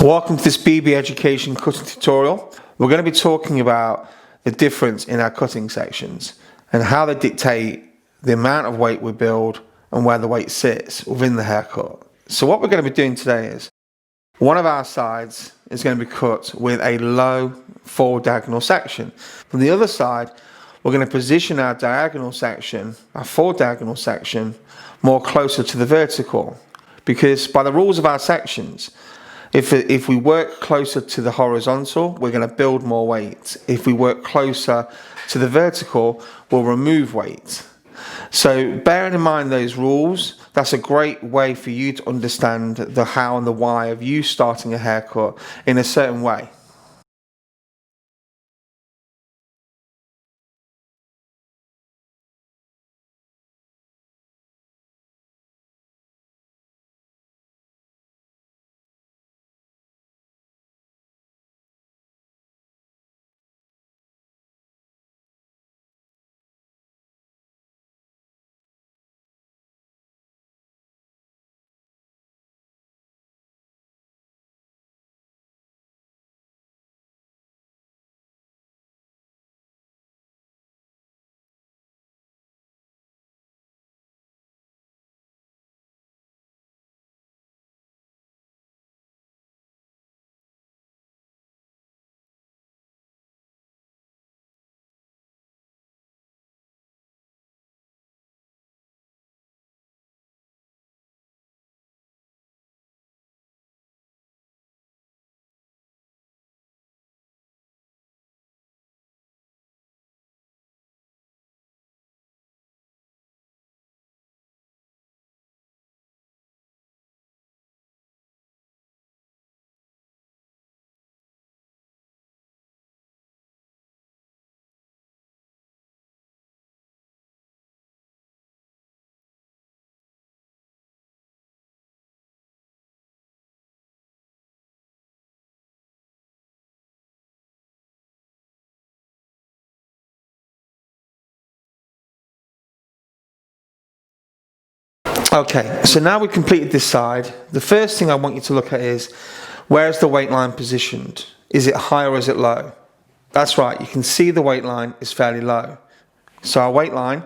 Welcome to this BB Education cutting tutorial. We're going to be talking about the difference in our cutting sections and how they dictate the amount of weight we build and where the weight sits within the haircut. So what we're going to be doing today is one of our sides is going to be cut with a low forward diagonal section. From the other side, we're going to position our diagonal section, our forward diagonal section, more closer to the vertical, because by the rules of our sections, if we work closer to the horizontal, we're going to build more weight. If we work closer to the vertical, we'll remove weight. So bearing in mind those rules, that's a great way for you to understand the how and the why of you starting a haircut in a certain way. Okay, so now we've completed this side. The first thing I want you to look at is, where's the weight line positioned? Is it high or is it low? That's right, you can see the weight line is fairly low. So our weight line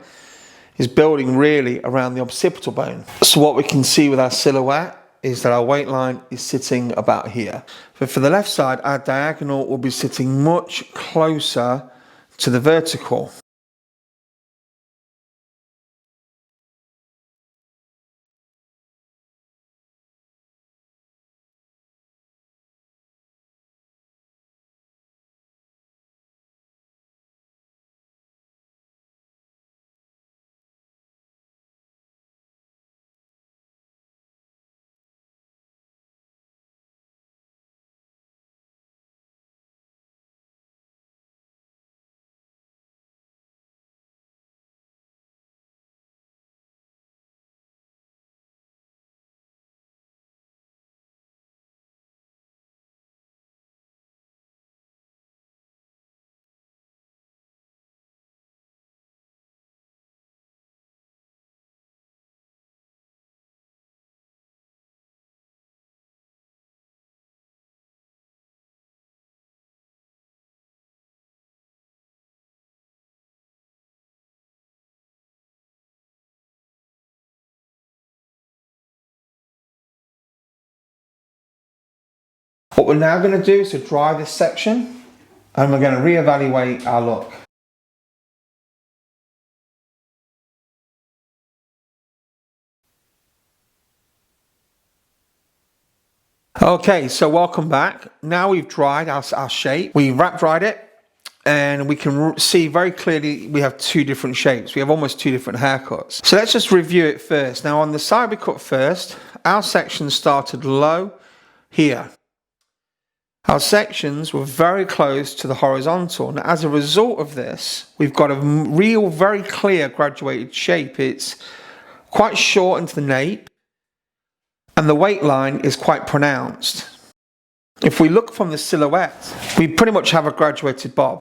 is building really around the occipital bone. So what we can see with our silhouette is that our weight line is sitting about here. But for the left side, our diagonal will be sitting much closer to the vertical. What we're now going to do is to dry this section, and we're going to reevaluate our look. Okay, so welcome back. Now we've dried our shape. We wrap dried it, and we can see very clearly we have two different shapes. We have almost two different haircuts. So let's just review it first. Now on the side we cut first, our section started low here. Our sections were very close to the horizontal, and as a result of this, we've got a real, very clear graduated shape. It's quite short into the nape, and the weight line is quite pronounced. If we look from the silhouette, we pretty much have a graduated bob.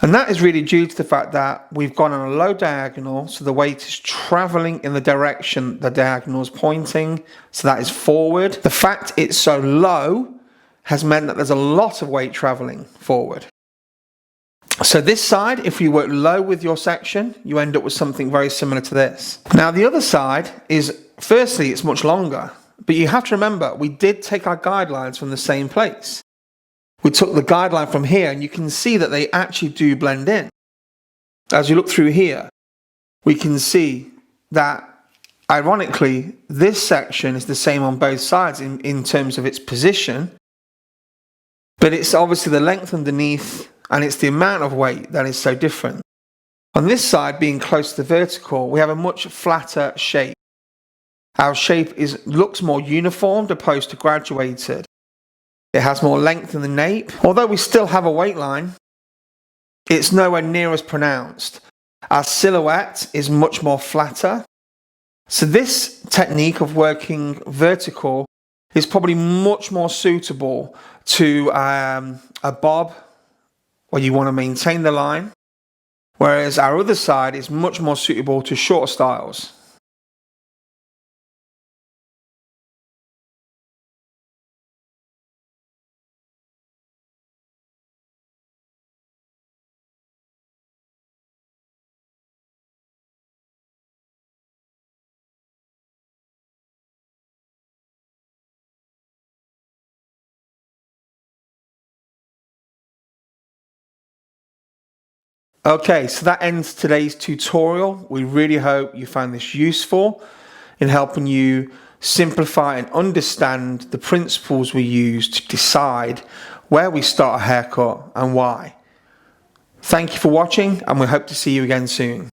And that is really due to the fact that we've gone on a low diagonal, so the weight is traveling in the direction the diagonal is pointing, so that is forward. The fact it's so low has meant that there's a lot of weight traveling forward. So this side, if you work low with your section, you end up with something very similar to this. Now the other side is, firstly, it's much longer, but you have to remember, we did take our guidelines from the same place. We took the guideline from here, and you can see that they actually do blend in. As you look through here, we can see that, ironically, this section is the same on both sides in terms of its position, but it's obviously the length underneath, and it's the amount of weight that is so different. On this side, being close to the vertical, we have a much flatter shape. Our shape looks more uniformed opposed to graduated. It has more length in the nape. Although we still have a weight line, it's nowhere near as pronounced. Our silhouette is much more flatter. So this technique of working vertical is probably much more suitable to a bob where you want to maintain the line, whereas our other side is much more suitable to shorter styles. Okay, so that ends today's tutorial. We really hope you found this useful in helping you simplify and understand the principles we use to decide where we start a haircut and why. Thank you for watching, and we hope to see you again soon.